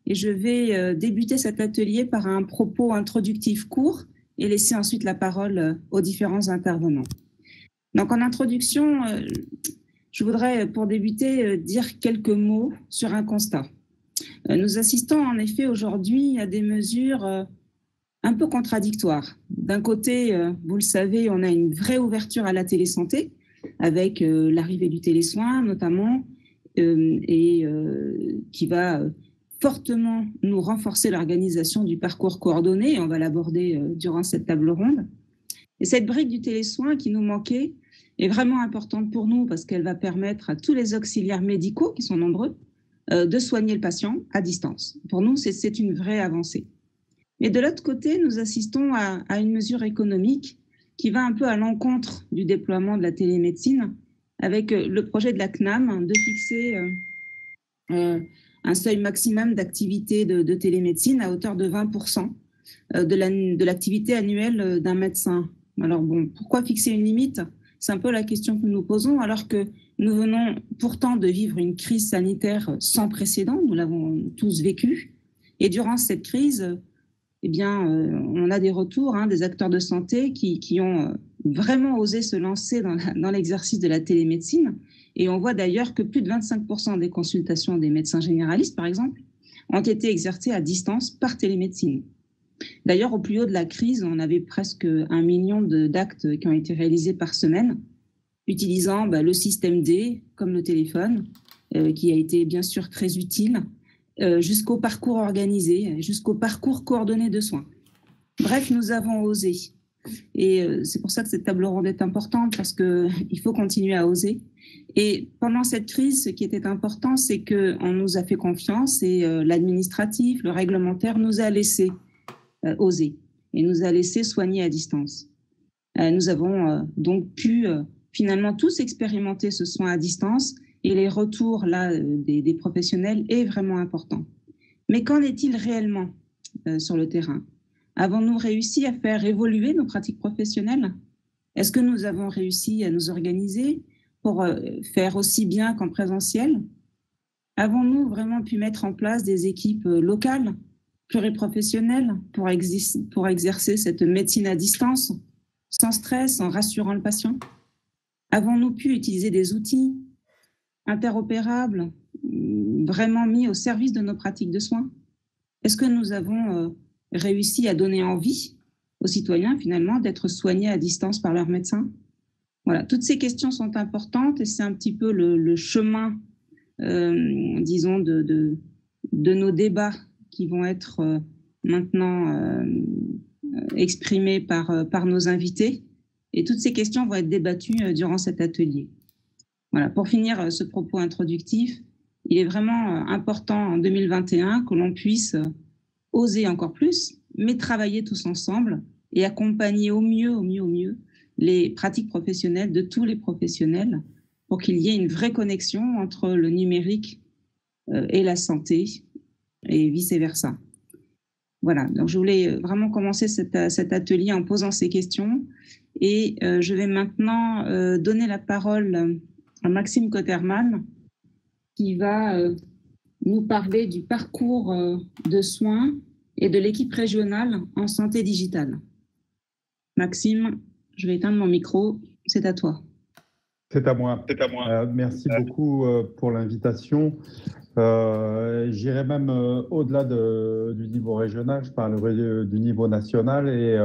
et je vais débuter cet atelier par un propos introductif court et laisser ensuite la parole aux différents intervenants. Donc en introduction, je voudrais pour débuter dire quelques mots sur un constat. Nous assistons en effet aujourd'hui à des mesures un peu contradictoires. D'un côté, vous le savez, on a une vraie ouverture à la télésanté avec l'arrivée du télésoin notamment et qui va fortement nous renforcer l'organisation du parcours coordonné. On va l'aborder durant cette table ronde. Et cette brique du télésoin qui nous manquait est vraiment importante pour nous parce qu'elle va permettre à tous les auxiliaires médicaux, qui sont nombreux, de soigner le patient à distance. Pour nous, c'est une vraie avancée. Mais de l'autre côté, nous assistons à une mesure économique qui va un peu à l'encontre du déploiement de la télémédecine avec le projet de la CNAM de fixer un seuil maximum d'activité de télémédecine à hauteur de 20% de l'activité annuelle d'un médecin. Alors bon, pourquoi fixer une limite? C'est un peu la question que nous nous posons, alors que nous venons pourtant de vivre une crise sanitaire sans précédent, nous l'avons tous vécu. Et durant cette crise, eh bien, on a des retours des acteurs de santé qui ont vraiment osé se lancer dans l'exercice de la télémédecine. Et on voit d'ailleurs que plus de 25% des consultations des médecins généralistes, par exemple, ont été exercées à distance par télémédecine. D'ailleurs, au plus haut de la crise, on avait presque 1 million d'actes qui ont été réalisés par semaine, utilisant le système D, comme le téléphone, qui a été bien sûr très utile, jusqu'au parcours organisé, jusqu'au parcours coordonné de soins. Bref, nous avons osé. Et c'est pour ça que cette table ronde est importante, parce qu'il faut continuer à oser. Et pendant cette crise, ce qui était important, c'est qu'on nous a fait confiance et l'administratif, le réglementaire nous a laissé oser et nous a laissé soigner à distance. Nous avons donc pu finalement tous expérimenter ce soin à distance et les retours là des professionnels est vraiment important. Mais qu'en est-il réellement sur le terrain? Avons-nous réussi à faire évoluer nos pratiques professionnelles? Est-ce que nous avons réussi à nous organiser pour faire aussi bien qu'en présentiel? Avons-nous vraiment pu mettre en place des équipes locales, pluriprofessionnelles, pour exercer cette médecine à distance, sans stress, en rassurant le patient? Avons-nous pu utiliser des outils interopérables, vraiment mis au service de nos pratiques de soins? Est-ce que nous avons réussi à donner envie aux citoyens, finalement, d'être soignés à distance par leur médecin? Voilà, toutes ces questions sont importantes et c'est un petit peu le chemin, disons, de nos débats qui vont être maintenant exprimés par nos invités. Et toutes ces questions vont être débattues durant cet atelier. Voilà, pour finir ce propos introductif, il est vraiment important en 2021 que l'on puisse oser encore plus, mais travailler tous ensemble et accompagner au mieux les pratiques professionnelles de tous les professionnels pour qu'il y ait une vraie connexion entre le numérique et la santé et vice-versa. Voilà, donc je voulais vraiment commencer cet atelier en posant ces questions et je vais maintenant donner la parole à Maxime Cotterman qui va nous parler du parcours de soins et de l'équipe régionale en santé digitale. Maxime, je vais éteindre mon micro, c'est à toi. C'est à moi. Merci beaucoup pour l'invitation. J'irai même au-delà du niveau régional, je parlerai du niveau national et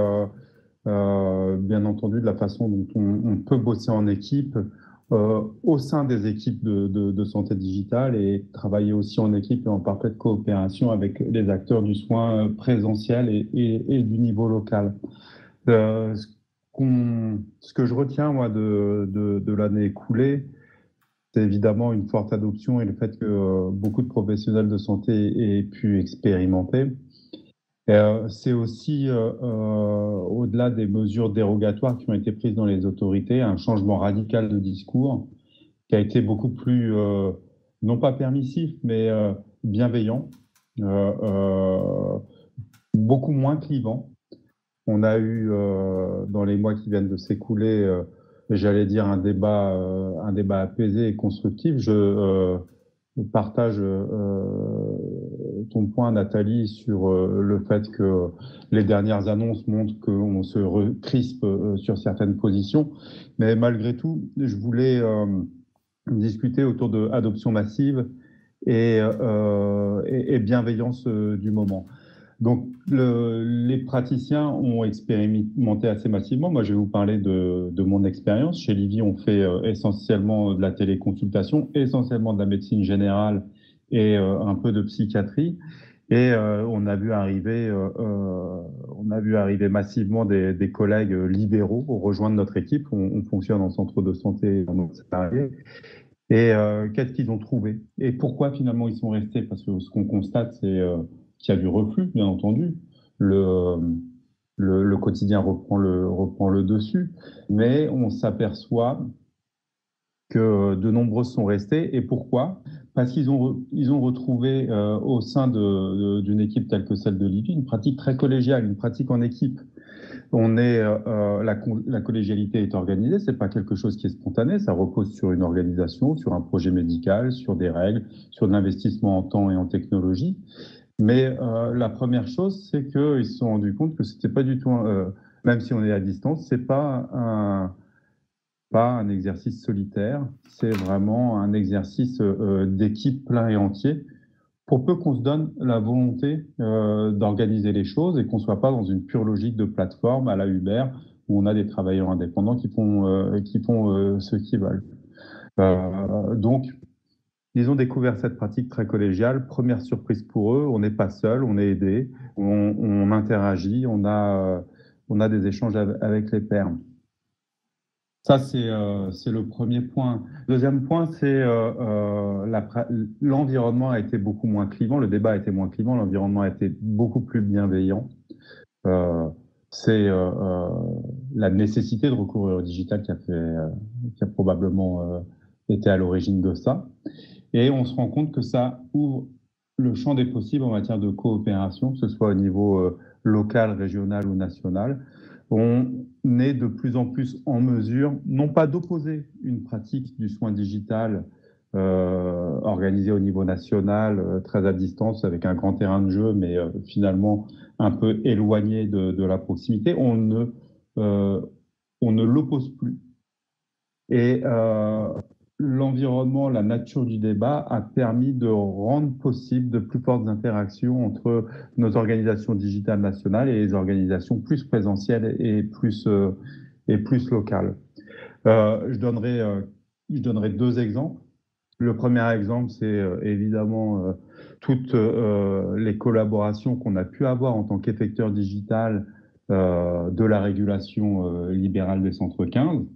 bien entendu de la façon dont on peut bosser en équipe au sein des équipes de santé digitale et travailler aussi en équipe et en parfaite coopération avec les acteurs du soin présentiel et du niveau local. Ce que je retiens moi de l'année écoulée, c'est évidemment une forte adoption et le fait que beaucoup de professionnels de santé aient pu expérimenter. C'est aussi, au-delà des mesures dérogatoires qui ont été prises dans les autorités, un changement radical de discours qui a été beaucoup plus, non pas permissif, mais bienveillant, beaucoup moins clivant. On a eu, dans les mois qui viennent de s'écouler, j'allais dire un débat apaisé et constructif. partage ton point, Nathalie, sur le fait que les dernières annonces montrent qu'on se crispe sur certaines positions. Mais malgré tout, je voulais discuter autour de adoption massive et bienveillance du moment. Donc, les praticiens ont expérimenté assez massivement. Moi, je vais vous parler de mon expérience. Chez Livy, on fait essentiellement de la téléconsultation, essentiellement de la médecine générale et un peu de psychiatrie. Et on a vu arriver massivement des collègues libéraux rejoindre notre équipe. On fonctionne en centre de santé en nos salariés. Et qu'est-ce qu'ils ont trouvé? Et pourquoi finalement ils sont restés? Parce que ce qu'on constate, c'est qu'il y a du reflux, bien entendu. Le quotidien reprend le dessus, mais on s'aperçoit que de nombreux sont restés. Et pourquoi? Parce qu'ils ont retrouvé au sein d'une équipe telle que celle de Livy une pratique très collégiale, une pratique en équipe. La collégialité est organisée, c'est pas quelque chose qui est spontané, ça repose sur une organisation, sur un projet médical, sur des règles, sur de l'investissement en temps et en technologie. Mais la première chose, c'est qu'ils se sont rendus compte que c'était pas du tout, même si on est à distance, c'est pas un exercice solitaire, c'est vraiment un exercice d'équipe plein et entier, pour peu qu'on se donne la volonté d'organiser les choses et qu'on ne soit pas dans une pure logique de plateforme à la Uber où on a des travailleurs indépendants qui font ce qu'ils veulent. Donc, ils ont découvert cette pratique très collégiale. Première surprise pour eux, on n'est pas seul, on est aidé, on interagit, on a des échanges avec les pairs. Ça, c'est le premier point. Deuxième point, c'est l'environnement a été beaucoup moins clivant, le débat a été moins clivant, l'environnement a été beaucoup plus bienveillant. C'est la nécessité de recourir au digital qui a probablement été à l'origine de ça. Et on se rend compte que ça ouvre le champ des possibles en matière de coopération, que ce soit au niveau local, régional ou national. On est de plus en plus en mesure, non pas d'opposer une pratique du soin digital organisée au niveau national, très à distance, avec un grand terrain de jeu, mais finalement un peu éloigné de la proximité. On ne l'oppose plus. Et l'environnement, la nature du débat a permis de rendre possible de plus fortes interactions entre nos organisations digitales nationales et les organisations plus présentielles et plus locales. Je donnerai deux exemples. Le premier exemple, c'est évidemment toutes les collaborations qu'on a pu avoir en tant qu'effecteur digital de la régulation libérale des centres 15.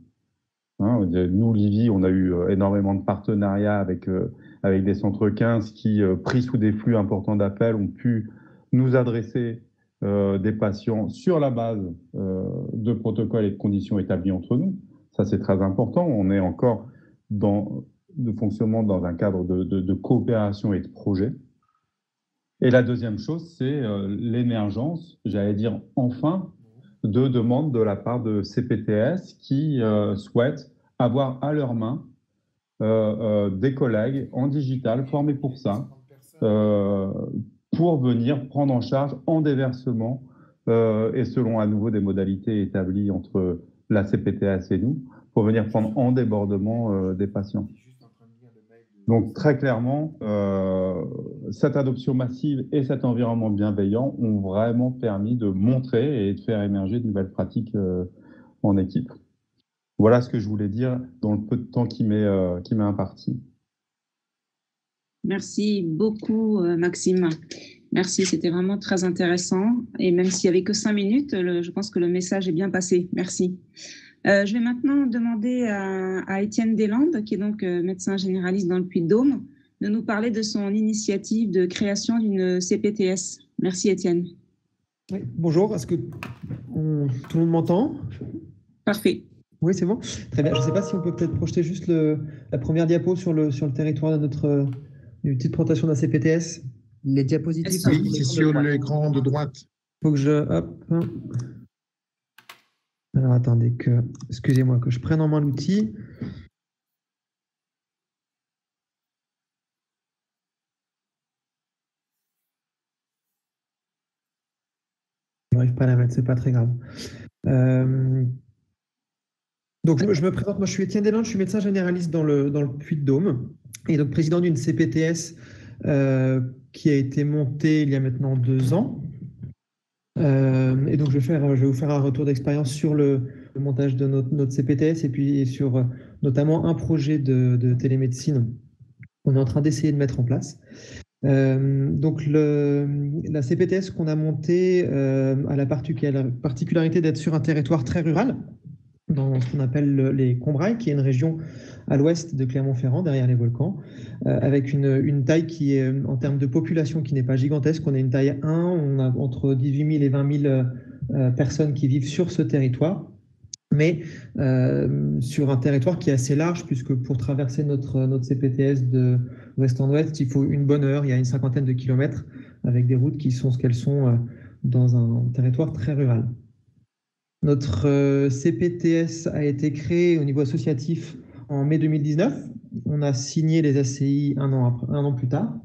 Nous, Livy, on a eu énormément de partenariats avec des centres 15 qui, pris sous des flux importants d'appels, ont pu nous adresser des patients sur la base de protocoles et de conditions établis entre nous. Ça, c'est très important. On est encore de fonctionnement dans un cadre de coopération et de projet. Et la deuxième chose, c'est l'émergence, j'allais dire enfin, de demandes de la part de CPTS qui souhaitent avoir à leur main des collègues en digital formés pour ça, pour venir prendre en charge en déversement et selon à nouveau des modalités établies entre la CPTS et nous, pour venir prendre en débordement des patients. Donc très clairement, cette adoption massive et cet environnement bienveillant ont vraiment permis de montrer et de faire émerger de nouvelles pratiques en équipe. Voilà ce que je voulais dire dans le peu de temps qui m'est imparti. Merci beaucoup, Maxime. Merci, c'était vraiment très intéressant. Et même s'il n'y avait que 5 minutes, je pense que le message est bien passé. Merci. Je vais maintenant demander à Étienne Deslandes, qui est donc médecin généraliste dans le Puy-de-Dôme, de nous parler de son initiative de création d'une CPTS. Merci Étienne. Oui, bonjour, est-ce que tout le monde m'entend? Parfait. Oui, c'est bon. Très bien. Je ne sais pas si on peut peut-être projeter juste la première diapo sur le territoire de notre petite présentation de la CPTS. Les diapositives. Oui, c'est sur l'écran de droite. Il faut que je... Hop. Alors attendez excusez-moi, que je prenne en main l'outil. j'arrive pas à la mettre, c'est pas très grave. Donc, je me présente, moi je suis Étienne Deslandes, je suis médecin généraliste dans le Puy-de-Dôme et donc président d'une CPTS qui a été montée il y a maintenant 2 ans. Et donc je vais vous faire un retour d'expérience sur le montage de notre CPTS et puis sur notamment un projet de télémédecine qu'on est en train d'essayer de mettre en place. Donc la CPTS qu'on a montée a la particularité d'être sur un territoire très rural, dans ce qu'on appelle les Combrailles, qui est une région à l'ouest de Clermont-Ferrand, derrière les volcans, avec une taille qui est, en termes de population, qui n'est pas gigantesque. On a une taille 1, on a entre 18 000 et 20 000 personnes qui vivent sur ce territoire, mais sur un territoire qui est assez large, puisque pour traverser notre CPTS de ouest en ouest, il faut une bonne heure, il y a une 50aine de kilomètres, avec des routes qui sont ce qu'elles sont dans un territoire très rural. Notre CPTS a été créé au niveau associatif en mai 2019. On a signé les ACI un an plus tard.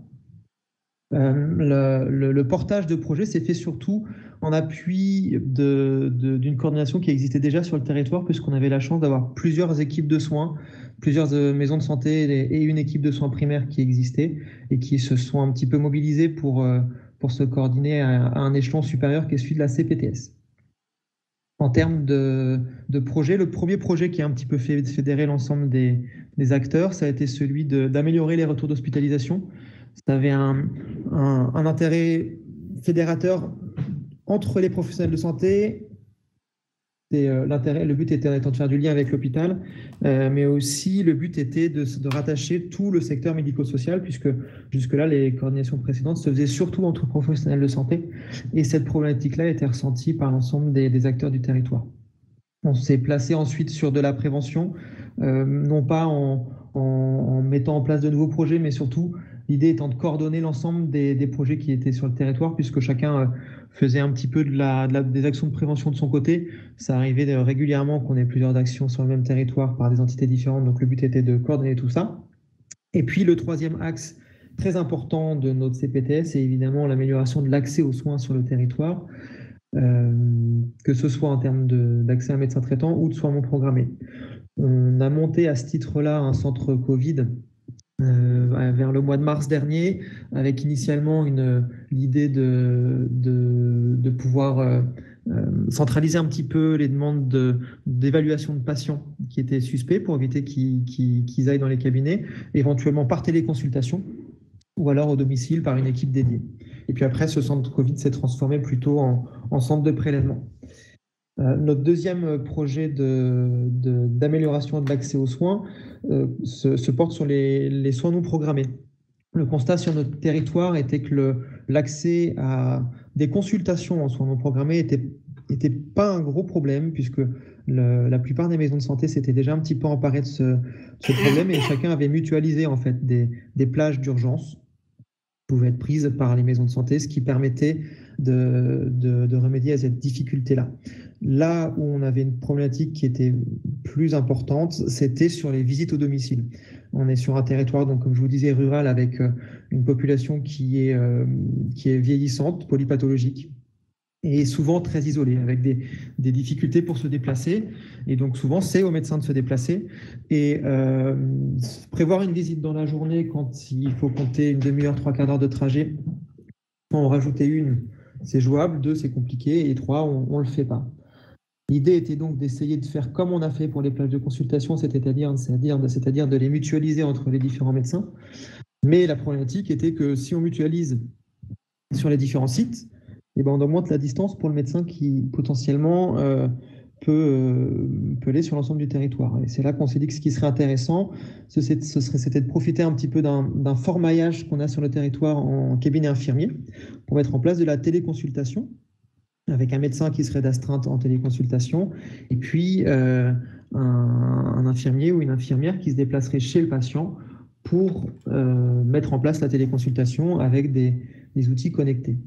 Le portage de projet s'est fait surtout en appui d'une coordination qui existait déjà sur le territoire, puisqu'on avait la chance d'avoir plusieurs équipes de soins, plusieurs maisons de santé et une équipe de soins primaires qui existait et qui se sont un petit peu mobilisées pour se coordonner à un échelon supérieur qui est celui de la CPTS. En termes de projet, le premier projet qui a un petit peu fédéré l'ensemble des acteurs, ça a été celui d'améliorer les retours d'hospitalisation. Ça avait un intérêt fédérateur entre les professionnels de santé. Le but était de faire du lien avec l'hôpital, mais aussi le but était de rattacher tout le secteur médico-social, puisque jusque-là, les coordinations précédentes se faisaient surtout entre professionnels de santé, et cette problématique-là a été ressentie par l'ensemble des acteurs du territoire. On s'est placé ensuite sur de la prévention, non pas en mettant en place de nouveaux projets, mais surtout l'idée étant de coordonner l'ensemble des projets qui étaient sur le territoire, puisque chacun faisait un petit peu des actions de prévention de son côté. Ça arrivait régulièrement qu'on ait plusieurs actions sur le même territoire par des entités différentes, donc le but était de coordonner tout ça. Et puis le troisième axe très important de notre CPTS, c'est évidemment l'amélioration de l'accès aux soins sur le territoire, que ce soit en termes d'accès à un médecin traitant ou de soins non programmés. On a monté à ce titre-là un centre Covid vers le mois de mars dernier, avec initialement l'idée de pouvoir centraliser un petit peu les demandes d'évaluation de patients qui étaient suspects pour éviter qu'ils aillent dans les cabinets, éventuellement par téléconsultation ou alors au domicile par une équipe dédiée. Et puis après, ce centre Covid s'est transformé plutôt en centre de prélèvement. Notre deuxième projet d'amélioration de l'accès aux soins se porte sur les soins non programmés. Le constat sur notre territoire était que l'accès à des consultations en soins non programmés était pas un gros problème, puisque la plupart des maisons de santé s'étaient déjà un petit peu emparées de ce problème, et chacun avait mutualisé en fait des plages d'urgence qui pouvaient être prises par les maisons de santé, ce qui permettait de remédier à cette difficulté-là. Là où on avait une problématique qui était plus importante, c'était sur les visites au domicile. On est sur un territoire, donc, comme je vous disais, rural, avec une population qui est vieillissante, polypathologique, et souvent très isolée, avec des difficultés pour se déplacer. Et donc souvent, c'est au médecin de se déplacer. Et prévoir une visite dans la journée quand il faut compter une demi-heure, 3/4 d'heure de trajet, en rajouter une, c'est jouable. 2, c'est compliqué. Et 3, on ne le fait pas. L'idée était donc d'essayer de faire comme on a fait pour les plages de consultation, c'est-à-dire de les mutualiser entre les différents médecins. Mais la problématique était que si on mutualise sur les différents sites, eh ben on augmente la distance pour le médecin qui potentiellement peut aller sur l'ensemble du territoire. Et c'est là qu'on s'est dit que ce qui serait intéressant, c'était de profiter un petit peu d'un fort maillage qu'on a sur le territoire en cabinet infirmier pour mettre en place de la téléconsultation, avec un médecin qui serait d'astreinte en téléconsultation, et puis un infirmier ou une infirmière qui se déplacerait chez le patient pour mettre en place la téléconsultation avec des outils connectés.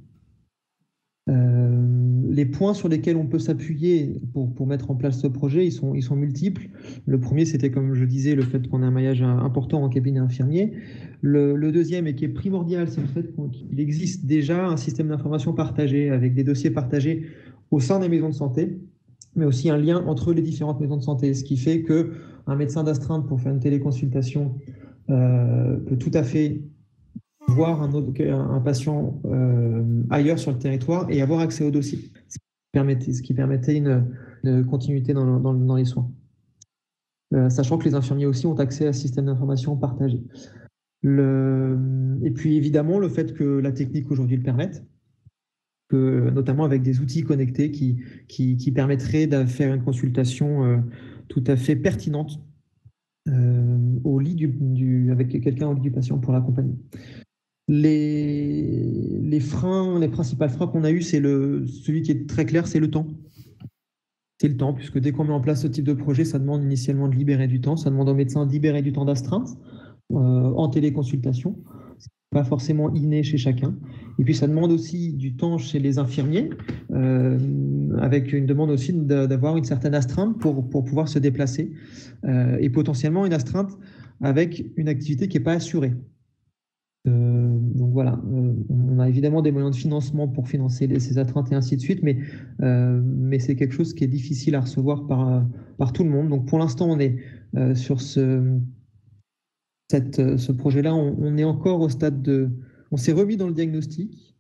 Les points sur lesquels on peut s'appuyer pour mettre en place ce projet, ils sont multiples. Le premier, c'était, comme je disais, le fait qu'on a un maillage important en cabinet infirmier. Le deuxième, et qui est primordial, c'est le fait qu'il existe déjà un système d'information partagé avec des dossiers partagés au sein des maisons de santé, mais aussi un lien entre les différentes maisons de santé, ce qui fait qu'un médecin d'astreinte pour faire une téléconsultation peut tout à fait voir un patient ailleurs sur le territoire et avoir accès au dossier, ce qui permettait une continuité dans les soins. Sachant que les infirmiers aussi ont accès à ce système d'information partagé. Et puis évidemment, le fait que la technique aujourd'hui le permette, notamment avec des outils connectés qui permettraient de faire une consultation tout à fait pertinente au lit avec quelqu'un au lit du patient pour l'accompagner. Les principaux freins qu'on a eu, c'est celui qui est très clair, c'est le temps. C'est le temps, puisque dès qu'on met en place ce type de projet, ça demande initialement de libérer du temps, ça demande aux médecins de libérer du temps d'astreinte en téléconsultation. Ce n'est pas forcément inné chez chacun. Et puis ça demande aussi du temps chez les infirmiers, avec une demande aussi d'avoir une certaine astreinte pour pouvoir se déplacer, et potentiellement une astreinte avec une activité qui n'est pas assurée. Donc voilà, on a évidemment des moyens de financement pour financer ces astreintes et ainsi de suite, mais c'est quelque chose qui est difficile à recevoir par tout le monde. Donc pour l'instant, on est sur ce projet-là, on est encore au stade on s'est remis dans le diagnostic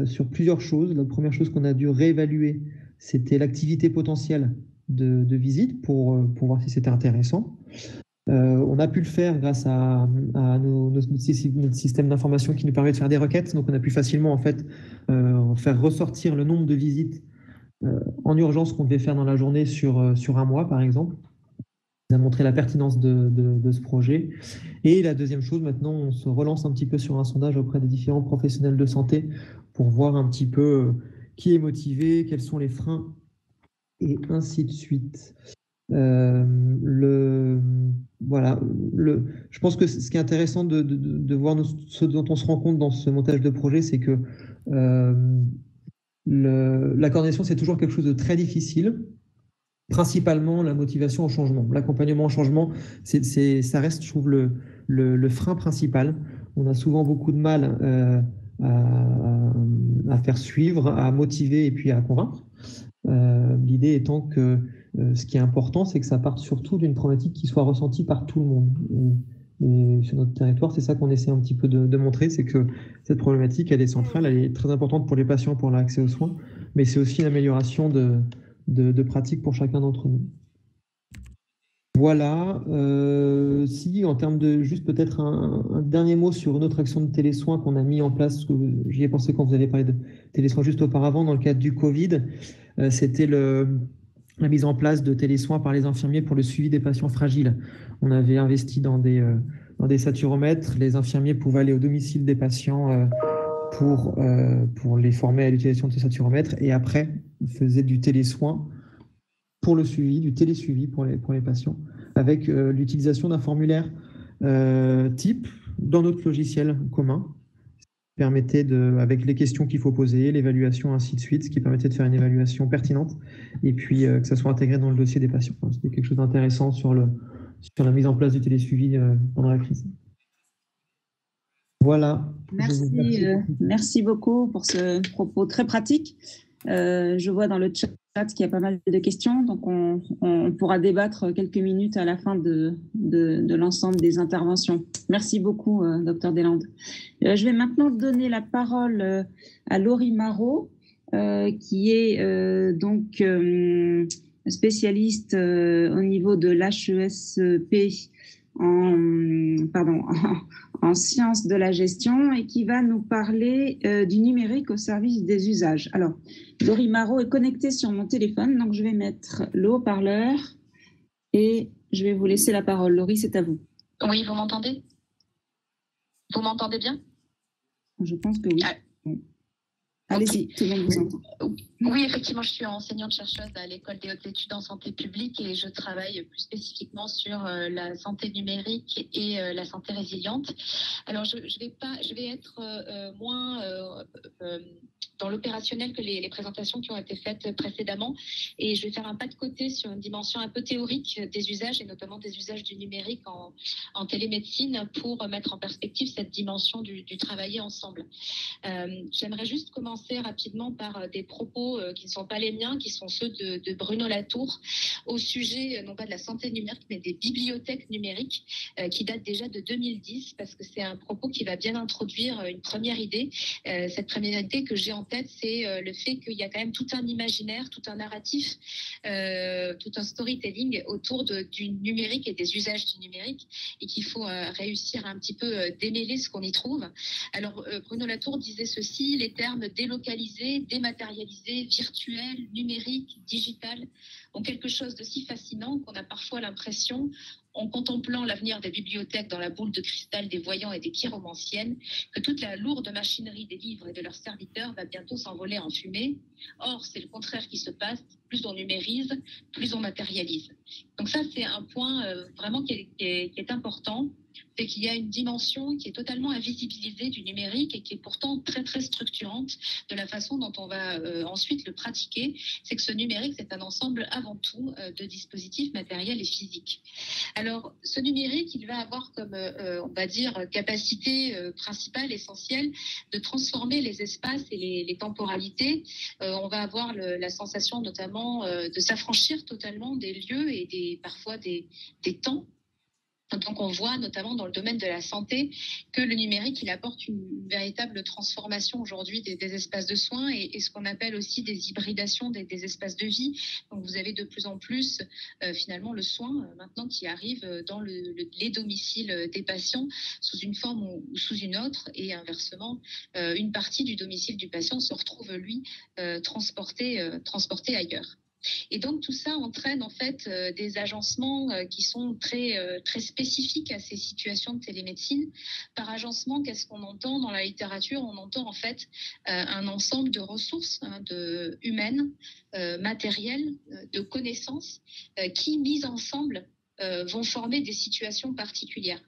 sur plusieurs choses. La première chose qu'on a dû réévaluer, c'était l'activité potentielle de visite pour voir si c'était intéressant. On a pu le faire grâce à notre système d'information qui nous permet de faire des requêtes. Donc, on a pu facilement en fait faire ressortir le nombre de visites en urgence qu'on devait faire dans la journée sur un mois, par exemple. Ça a montré la pertinence de ce projet. Et la deuxième chose, maintenant, on se relance un petit peu sur un sondage auprès des différents professionnels de santé pour voir un petit peu qui est motivé, quels sont les freins, et ainsi de suite. Je pense que ce qui est intéressant de voir ce dont on se rend compte dans ce montage de projet, c'est que la coordination, c'est toujours quelque chose de très difficile, principalement la motivation au changement. L'accompagnement au changement, ça reste, je trouve, le frein principal. On a souvent beaucoup de mal à faire suivre, à motiver et puis à convaincre. L'idée étant que ce qui est important, c'est que ça parte surtout d'une problématique qui soit ressentie par tout le monde. Et sur notre territoire, c'est ça qu'on essaie un petit peu de montrer, c'est que cette problématique, elle est centrale, elle est très importante pour les patients, pour l'accès aux soins, mais c'est aussi une amélioration de pratiques pour chacun d'entre nous. Voilà. Si, en termes de juste peut-être un dernier mot sur une autre action de télésoins qu'on a mis en place, j'y ai pensé quand vous avez parlé de télésoins juste auparavant, dans le cadre du Covid, c'était la mise en place de télésoins par les infirmiers pour le suivi des patients fragiles. On avait investi dans des saturomètres. Les infirmiers pouvaient aller au domicile des patients pour les former à l'utilisation de ces saturomètres. Et après, ils faisaient du télésoin pour le suivi, du télésuivi pour les patients, avec l'utilisation d'un formulaire type dans notre logiciel commun, permettait avec les questions qu'il faut poser, l'évaluation, ainsi de suite, ce qui permettait de faire une évaluation pertinente et puis que ça soit intégré dans le dossier des patients. C'était quelque chose d'intéressant sur la mise en place du télésuivi pendant la crise. Voilà. Merci beaucoup pour ce propos très pratique. Je vois dans le chat qu'il y a pas mal de questions, donc on pourra débattre quelques minutes à la fin de l'ensemble des interventions. Merci beaucoup, Dr Deslandes. Je vais maintenant donner la parole à Laurie Marot, qui est donc spécialiste au niveau de l'HESP en sciences de la gestion et qui va nous parler du numérique au service des usages. Alors, Laurie Marot est connectée sur mon téléphone, donc je vais mettre le haut-parleur et je vais vous laisser la parole. Laurie, c'est à vous. Oui, vous m'entendez? Vous m'entendez bien? Je pense que oui. Allez-y, tout le monde vous entend. Oui, effectivement, je suis enseignante-chercheuse à l'École des hautes études en santé publique et je travaille plus spécifiquement sur la santé numérique et la santé résiliente. Alors, je vais être moins dans l'opérationnel que les présentations qui ont été faites précédemment et je vais faire un pas de côté sur une dimension un peu théorique des usages et notamment des usages du numérique en télémédecine pour mettre en perspective cette dimension du travailler ensemble. J'aimerais juste commencer commencer rapidement par des propos qui ne sont pas les miens, qui sont ceux de Bruno Latour, au sujet non pas de la santé numérique, mais des bibliothèques numériques, qui datent déjà de 2010, parce que c'est un propos qui va bien introduire une première idée. Cette première idée que j'ai en tête, c'est le fait qu'il y a quand même tout un imaginaire, tout un narratif, tout un storytelling autour du numérique et des usages du numérique, et qu'il faut réussir à un petit peu démêler ce qu'on y trouve. Alors, Bruno Latour disait ceci: les termes délocalisé, dématérialisé, virtuel, numérique, digital ont quelque chose de si fascinant qu'on a parfois l'impression, en contemplant l'avenir des bibliothèques dans la boule de cristal des voyants et des chiromanciennes, que toute la lourde machinerie des livres et de leurs serviteurs va bientôt s'envoler en fumée. Or, c'est le contraire qui se passe. Plus on numérise, plus on matérialise. Donc ça, c'est un point vraiment qui est important. C'est qu'il y a une dimension qui est totalement invisibilisée du numérique et qui est pourtant très, très structurante de la façon dont on va ensuite le pratiquer. C'est que ce numérique, c'est un ensemble avant tout de dispositifs matériels et physiques. Alors, ce numérique, il va avoir comme, on va dire, capacité principale, essentielle, de transformer les espaces et les temporalités. On va avoir la sensation notamment de s'affranchir totalement des lieux et parfois des temps. Donc, on voit notamment dans le domaine de la santé que le numérique, il apporte une véritable transformation aujourd'hui des espaces de soins et ce qu'on appelle aussi des hybridations des espaces de vie. Donc, vous avez de plus en plus finalement le soin maintenant qui arrive dans les domiciles des patients sous une forme ou sous une autre, et inversement, une partie du domicile du patient se retrouve, lui, transporté ailleurs. Et donc, tout ça entraîne en fait des agencements qui sont très, très spécifiques à ces situations de télémédecine. Par agencement, qu'est-ce qu'on entend dans la littérature? On entend en fait un ensemble de ressources humaines, matérielles, de connaissances qui, mises ensemble, vont former des situations particulières.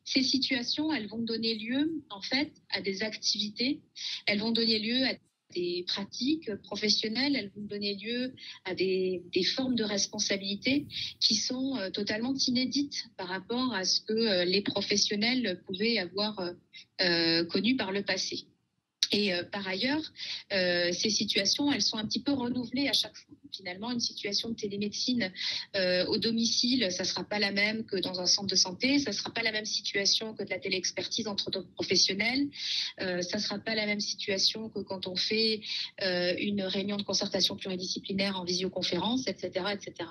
Ces situations, elles vont donner lieu en fait à des activités, elles vont donner lieu à des pratiques professionnelles, elles vont donner lieu à des formes de responsabilité qui sont totalement inédites par rapport à ce que les professionnels pouvaient avoir connu par le passé. Et par ailleurs, ces situations, elles sont un petit peu renouvelées à chaque fois. Finalement, une situation de télémédecine au domicile, ça ne sera pas la même que dans un centre de santé, ça ne sera pas la même situation que de la téléexpertise entre deux professionnels, ça ne sera pas la même situation que quand on fait une réunion de concertation pluridisciplinaire en visioconférence, etc., etc.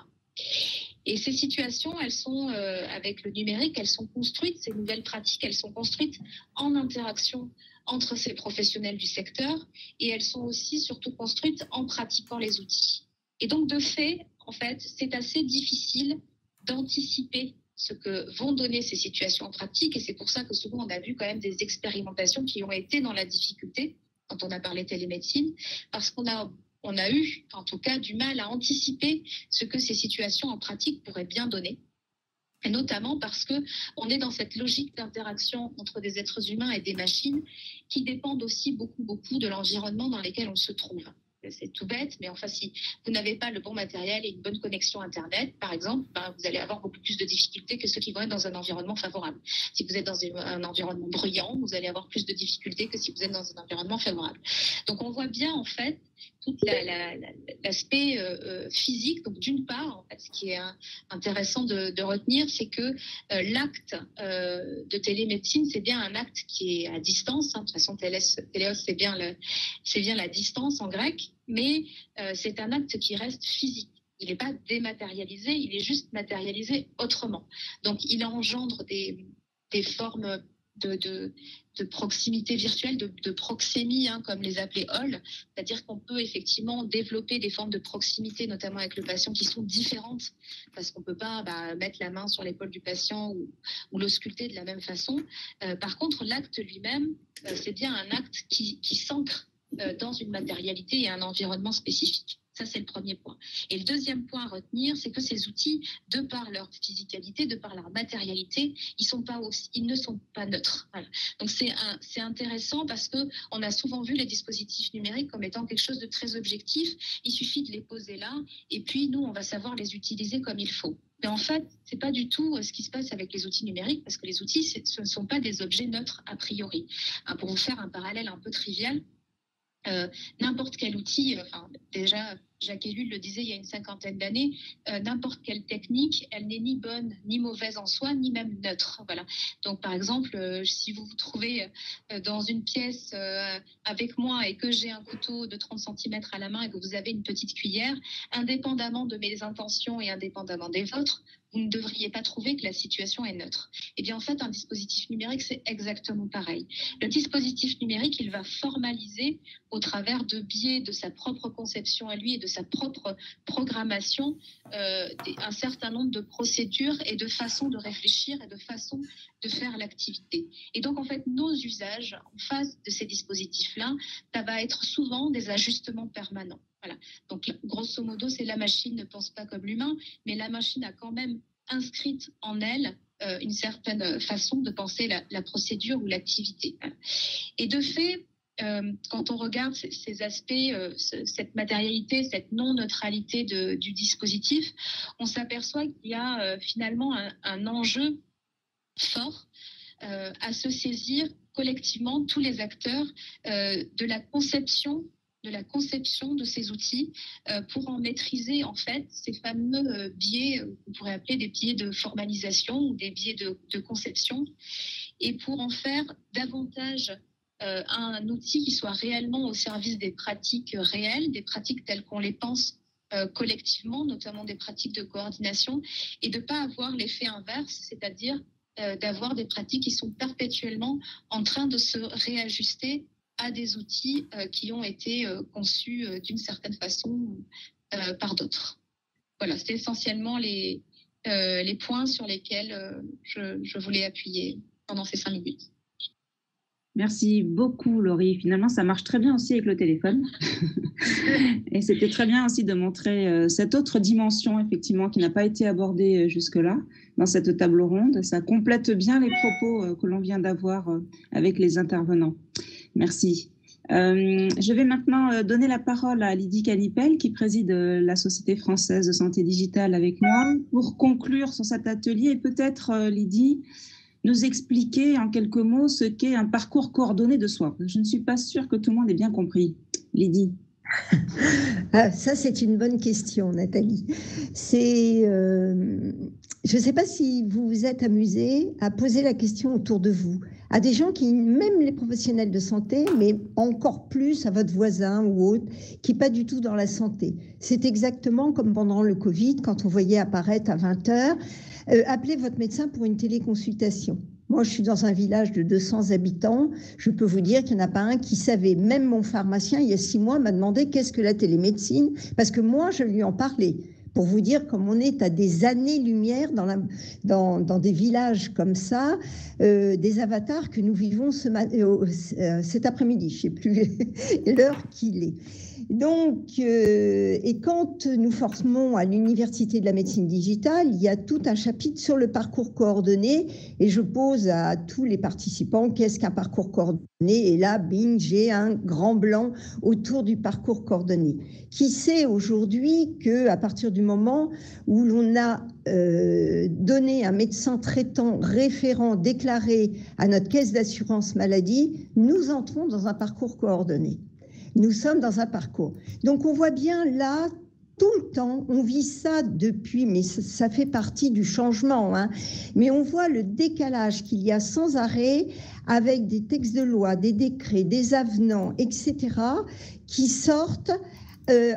Et ces situations, elles sont, avec le numérique, elles sont construites, ces nouvelles pratiques, elles sont construites en interaction entre ces professionnels du secteur, et elles sont aussi surtout construites en pratiquant les outils. Et donc, de fait, en fait, c'est assez difficile d'anticiper ce que vont donner ces situations en pratique, et c'est pour ça que souvent on a vu quand même des expérimentations qui ont été dans la difficulté quand on a parlé télémédecine, parce qu'on a eu, en tout cas, du mal à anticiper ce que ces situations en pratique pourraient bien donner. Et notamment parce qu'on est dans cette logique d'interaction entre des êtres humains et des machines qui dépendent aussi beaucoup de l'environnement dans lequel on se trouve. C'est tout bête, mais enfin, si vous n'avez pas le bon matériel et une bonne connexion Internet, par exemple, vous allez avoir beaucoup plus de difficultés que ceux qui vont être dans un environnement favorable. Si vous êtes dans un environnement bruyant, vous allez avoir plus de difficultés que si vous êtes dans un environnement favorable. Donc, on voit bien, en fait, tout l'aspect physique. Donc, d'une part, en fait, ce qui est intéressant de retenir, c'est que l'acte de télémédecine, c'est bien un acte qui est à distance. De toute façon, téléos, c'est bien la distance en grec, mais c'est un acte qui reste physique. Il n'est pas dématérialisé, il est juste matérialisé autrement. Donc, il engendre des formes de proximité virtuelle, de proxémie, comme les appelait Hall, c'est-à-dire qu'on peut effectivement développer des formes de proximité, notamment avec le patient, qui sont différentes, parce qu'on ne peut pas mettre la main sur l'épaule du patient ou l'ausculter de la même façon. Par contre, l'acte lui-même, c'est bien un acte qui s'ancre dans une matérialité et un environnement spécifique. Ça, c'est le premier point. Et le deuxième point à retenir, c'est que ces outils, de par leur physicalité, de par leur matérialité, ils ne sont pas neutres. Voilà. Donc, c'est intéressant parce qu'on a souvent vu les dispositifs numériques comme étant quelque chose de très objectif. Il suffit de les poser là et puis nous, on va savoir les utiliser comme il faut. Mais en fait, ce n'est pas du tout ce qui se passe avec les outils numériques, parce que les outils, ce ne sont pas des objets neutres a priori. Pour vous faire un parallèle un peu trivial, n'importe quel outil, déjà Jacques Ellul le disait il y a une 50aine d'années, n'importe quelle technique, elle n'est ni bonne ni mauvaise en soi, ni même neutre. Voilà. Donc par exemple, si vous vous trouvez dans une pièce avec moi et que j'ai un couteau de 30 cm à la main et que vous avez une petite cuillère, indépendamment de mes intentions et indépendamment des vôtres, vous ne devriez pas trouver que la situation est neutre. Eh bien, en fait, un dispositif numérique, c'est exactement pareil. Le dispositif numérique, il va formaliser au travers de biais de sa propre conception à lui et de sa propre programmation un certain nombre de procédures et de façons de réfléchir et de façons de faire l'activité. Et donc, en fait, nos usages en face de ces dispositifs-là, ça va être souvent des ajustements permanents. Voilà. Donc, grosso modo, c'est la machine ne pense pas comme l'humain, mais la machine a quand même inscrite en elle une certaine façon de penser la procédure ou l'activité. Et de fait, quand on regarde ces aspects, cette matérialité, cette non-neutralité du dispositif, on s'aperçoit qu'il y a finalement un enjeu fort à se saisir collectivement, tous les acteurs, de la conception de ces outils pour en maîtriser en fait ces fameux biais, on pourrait appeler des biais de formalisation ou des biais de conception, et pour en faire davantage un outil qui soit réellement au service des pratiques réelles, des pratiques telles qu'on les pense collectivement, notamment des pratiques de coordination, et de ne pas avoir l'effet inverse, c'est-à-dire d'avoir des pratiques qui sont perpétuellement en train de se réajuster à des outils qui ont été conçus d'une certaine façon par d'autres. Voilà, c'est essentiellement les points sur lesquels je voulais appuyer pendant ces 5 minutes. Merci beaucoup, Laurie. Finalement, ça marche très bien aussi avec le téléphone. Et c'était très bien aussi de montrer cette autre dimension, effectivement, qui n'a pas été abordée jusque-là dans cette table ronde. Ça complète bien les propos que l'on vient d'avoir avec les intervenants. Merci. Je vais maintenant donner la parole à Lydie Canipel, qui préside la Société française de santé digitale avec moi, pour conclure sur cet atelier. Et peut-être, Lydie, nous expliquer en quelques mots ce qu'est un parcours coordonné de soi. Je ne suis pas sûre que tout le monde ait bien compris. Lydie. Ça, c'est une bonne question, Nathalie. Je ne sais pas si vous vous êtes amusé à poser la question autour de vous, à des gens qui, même les professionnels de santé, mais encore plus à votre voisin ou autre, qui n'est pas du tout dans la santé. C'est exactement comme pendant le Covid, quand on voyait apparaître à 20h, appelez votre médecin pour une téléconsultation. Moi, je suis dans un village de 200 habitants. Je peux vous dire qu'il n'y en a pas un qui savait. Même mon pharmacien, il y a 6 mois, m'a demandé qu'est-ce que la télémédecine, parce que moi, je lui en parlais. Pour vous dire comme on est à des années-lumière dans des villages comme ça, des avatars que nous vivons cet après-midi. Je ne sais plus l'heure qu'il est. Donc, et quand nous formons à l'Université de la médecine digitale, il y a tout un chapitre sur le parcours coordonné et je pose à tous les participants qu'est-ce qu'un parcours coordonné, et là, bing, j'ai un grand blanc autour du parcours coordonné. Qui sait aujourd'hui qu'à partir du moment où l'on a donné un médecin traitant référent déclaré à notre caisse d'assurance maladie, nous entrons dans un parcours coordonné. Nous sommes dans un parcours. Donc, on voit bien là, tout le temps, on vit ça depuis, mais ça fait partie du changement, hein. Mais on voit le décalage qu'il y a sans arrêt avec des textes de loi, des décrets, des avenants, etc., qui sortent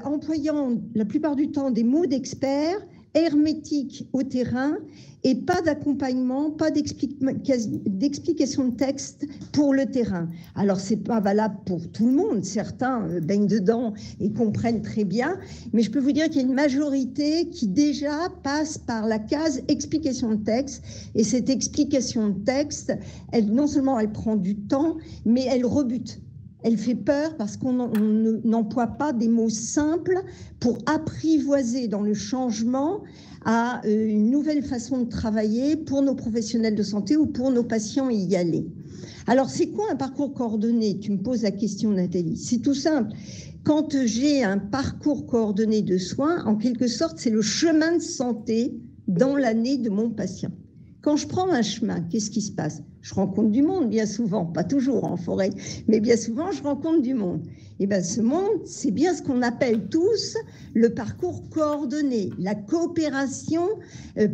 employant la plupart du temps des mots d'experts, hermétiques au terrain, et pas d'accompagnement, pas d'explication de texte pour le terrain. Alors, ce n'est pas valable pour tout le monde. Certains baignent dedans et comprennent très bien. Mais je peux vous dire qu'il y a une majorité qui déjà passe par la case explication de texte. Et cette explication de texte, non seulement elle prend du temps, mais elle rebute. Elle fait peur parce qu'on n'emploie pas des mots simples pour apprivoiser dans le changement à une nouvelle façon de travailler pour nos professionnels de santé ou pour nos patients y aller. Alors, c'est quoi un parcours coordonné? Tu me poses la question, Nathalie. C'est tout simple. Quand j'ai un parcours coordonné de soins, en quelque sorte, c'est le chemin de santé dans l'année de mon patient. Quand je prends un chemin, qu'est-ce qui se passe? je rencontre du monde bien souvent, pas toujours en forêt, mais bien souvent, je rencontre du monde. Et bien, ce monde, c'est bien ce qu'on appelle tous le parcours coordonné, la coopération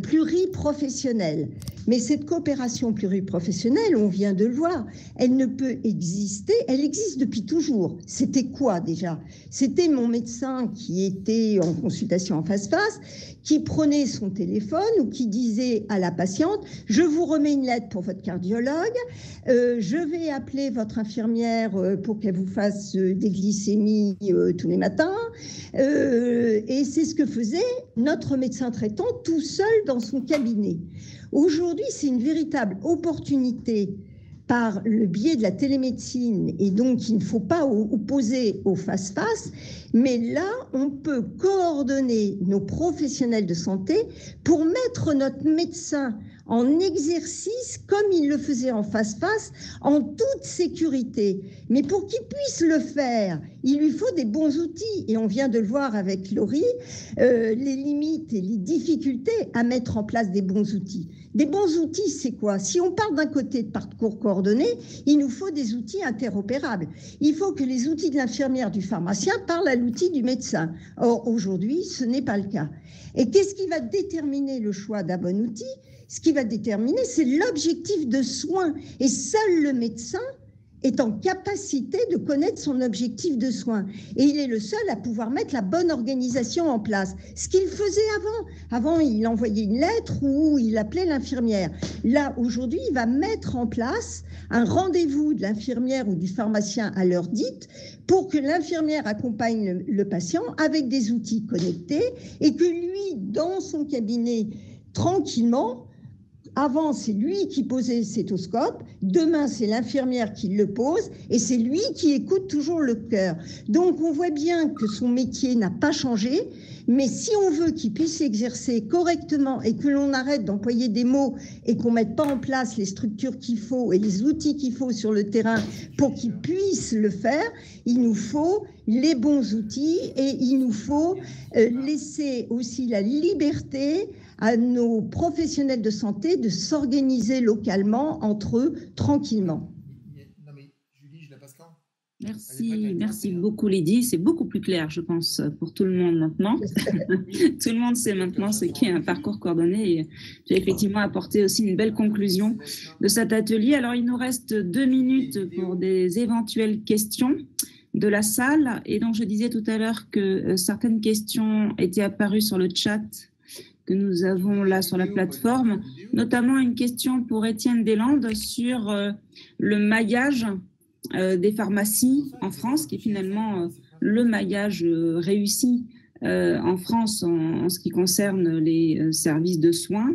pluriprofessionnelle. Mais cette coopération pluriprofessionnelle, on vient de le voir, elle ne peut exister, elle existe depuis toujours. C'était quoi déjà? C'était mon médecin qui était en consultation en face-face, qui prenait son téléphone ou qui disait à la patiente « Je vous remets une lettre pour votre cardiologue, je vais appeler votre infirmière pour qu'elle vous fasse des glycémies tous les matins. » Et c'est ce que faisait notre médecin traitant tout seul dans son cabinet. Aujourd'hui, c'est une véritable opportunité par le biais de la télémédecine, et donc il ne faut pas opposer au face-face, mais là, on peut coordonner nos professionnels de santé pour mettre notre médecin en exercice comme il le faisait en face-face, en toute sécurité. Mais pour qu'il puisse le faire, il lui faut des bons outils. Et on vient de le voir avec Laurie, les limites et les difficultés à mettre en place des bons outils. Des bons outils, c'est quoi? Si on parle d'un côté de parcours coordonné, il nous faut des outils interopérables. Il faut que les outils de l'infirmière, du pharmacien parlent à l'outil du médecin. Or, aujourd'hui, ce n'est pas le cas. Et qu'est-ce qui va déterminer le choix d'un bon outil? Ce qui va déterminer, c'est l'objectif de soins. Et seul le médecin est en capacité de connaître son objectif de soins. Et il est le seul à pouvoir mettre la bonne organisation en place. Ce qu'il faisait avant. Avant, il envoyait une lettre ou il appelait l'infirmière. Là, aujourd'hui, il va mettre en place un rendez-vous de l'infirmière ou du pharmacien à l'heure dite pour que l'infirmière accompagne le patient avec des outils connectés et que lui, dans son cabinet, tranquillement, avant, c'est lui qui posait le stéthoscope. Demain, c'est l'infirmière qui le pose. Et c'est lui qui écoute toujours le cœur. Donc, on voit bien que son métier n'a pas changé. Mais si on veut qu'il puisse s'exercer correctement et que l'on arrête d'employer des mots et qu'on ne mette pas en place les structures qu'il faut et les outils qu'il faut sur le terrain pour qu'il puisse le faire, il nous faut les bons outils et il nous faut laisser aussi la liberté à nos professionnels de santé de s'organiser localement entre eux tranquillement. Non mais Julie, je la passe quand? Merci beaucoup Lydie. C'est beaucoup plus clair, je pense, pour tout le monde maintenant. Tout le monde sait maintenant ce qu'est un parcours coordonné. Et j'ai effectivement apporté aussi une belle conclusion de cet atelier. Alors, il nous reste 2 minutes pour des éventuelles questions de la salle. Et donc, je disais tout à l'heure que certaines questions étaient apparues sur le chat que nous avons là sur la plateforme, notamment une question pour Étienne Deslandes sur le maillage des pharmacies en France, qui est finalement le maillage réussi en France en ce qui concerne les services de soins,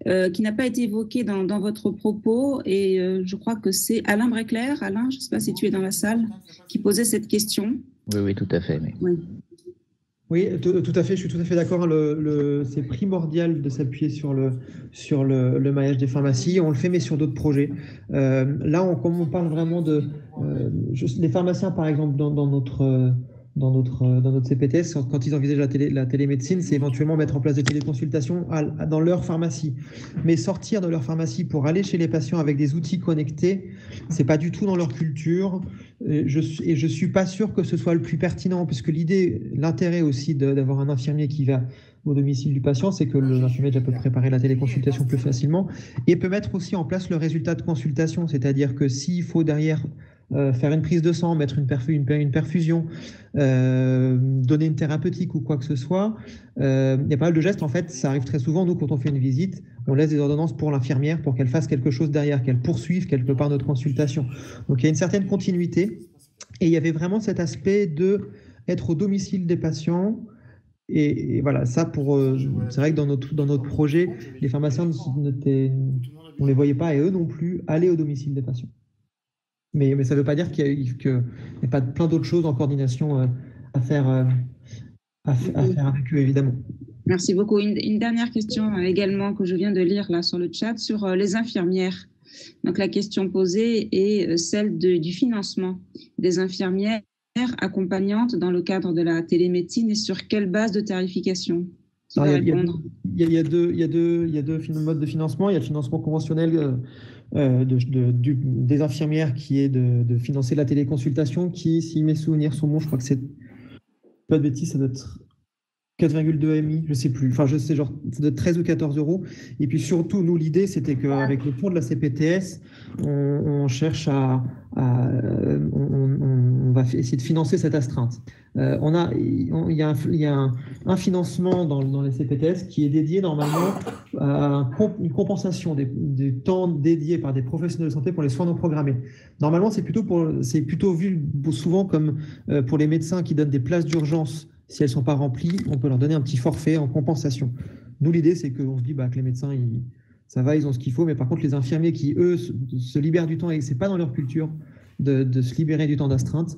qui n'a pas été évoqué dans votre propos. Et je crois que c'est Alain Brecler. Alain, je ne sais pas si tu es dans la salle, qui posait cette question. Oui, tout à fait. Mais... Oui. Oui, tout à fait, je suis tout à fait d'accord. C'est primordial de s'appuyer sur le maillage des pharmacies. On le fait, mais sur d'autres projets. Là, comme on parle vraiment de... les pharmaciens, par exemple, dans notre CPTS, quand ils envisagent la télémédecine, c'est éventuellement mettre en place des téléconsultations dans leur pharmacie. Mais sortir de leur pharmacie pour aller chez les patients avec des outils connectés, c'est pas du tout dans leur culture. Et je suis pas sûr que ce soit le plus pertinent, puisque l'intérêt aussi d'avoir un infirmier qui va au domicile du patient, c'est que l'infirmier déjà peut préparer la téléconsultation plus facilement et peut mettre aussi en place le résultat de consultation. C'est-à-dire que s'il faut derrière faire une prise de sang, mettre une perfusion, donner une thérapeutique ou quoi que ce soit. Il y a pas mal de gestes, en fait, ça arrive très souvent. Nous, quand on fait une visite, on laisse des ordonnances pour l'infirmière pour qu'elle fasse quelque chose derrière, qu'elle poursuive quelque part notre consultation. Donc, il y a une certaine continuité. Et il y avait vraiment cet aspect d'être au domicile des patients. Et voilà, ça, c'est vrai que dans notre projet, les pharmaciens, on ne les voyait pas, et eux non plus, aller au domicile des patients. Mais ça ne veut pas dire qu'il n'y a pas plein d'autres choses en coordination à faire avec eux, évidemment. Merci beaucoup. Une dernière question également que je viens de lire là sur le chat sur les infirmières. Donc la question posée est celle du financement des infirmières accompagnantes dans le cadre de la télémédecine et sur quelle base de tarification? Il y a deux modes de financement. Il y a le financement conventionnel des infirmières qui est de financer la téléconsultation qui, si mes souvenirs sont bons, je crois que c'est pas de bêtises, ça doit être 4,2 MI, je sais plus. Enfin, je sais, genre, ça doit être 13 ou 14 euros. Et puis surtout, nous, l'idée, c'était qu'avec le fonds de la CPTS, on cherche on va essayer de financer cette astreinte. Il y a un financement dans les CPTS qui est dédié normalement à une compensation des temps dédiés par des professionnels de santé pour les soins non programmés. Normalement, c'est plutôt vu souvent comme pour les médecins qui donnent des places d'urgence. Si elles ne sont pas remplies, on peut leur donner un petit forfait en compensation. Nous, l'idée, c'est qu'on se dit que les médecins, ça va, ils ont ce qu'il faut, mais par contre, les infirmiers qui, eux, se libèrent du temps et ce n'est pas dans leur culture de se libérer du temps d'astreinte,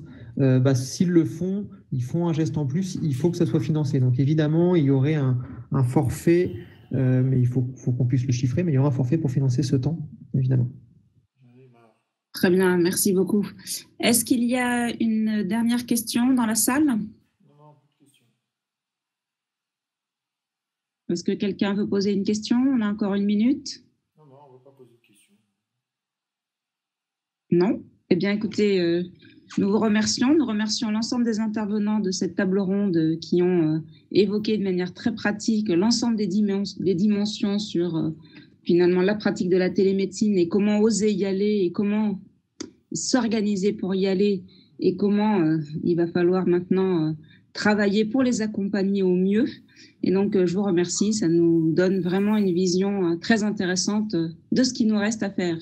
s'ils le font, ils font un geste en plus, il faut que ça soit financé. Donc, évidemment, il y aurait un forfait, mais il faut qu'on puisse le chiffrer, mais il y aura un forfait pour financer ce temps, évidemment. Très bien, merci beaucoup. Est-ce qu'il y a une dernière question dans la salle ? Est-ce que quelqu'un veut poser une question? On a encore 1 minute. Non, on ne veut pas poser de questions. Non? Eh bien, écoutez, nous vous remercions. Nous remercions l'ensemble des intervenants de cette table ronde qui ont évoqué de manière très pratique l'ensemble des dimensions sur finalement la pratique de la télémédecine et comment oser y aller et comment s'organiser pour y aller et comment il va falloir maintenant travailler pour les accompagner au mieux. Et donc, je vous remercie. Ça nous donne vraiment une vision très intéressante de ce qu'il nous reste à faire.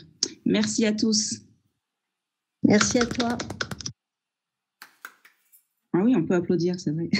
Merci à tous. Merci à toi. Ah oui, on peut applaudir, c'est vrai.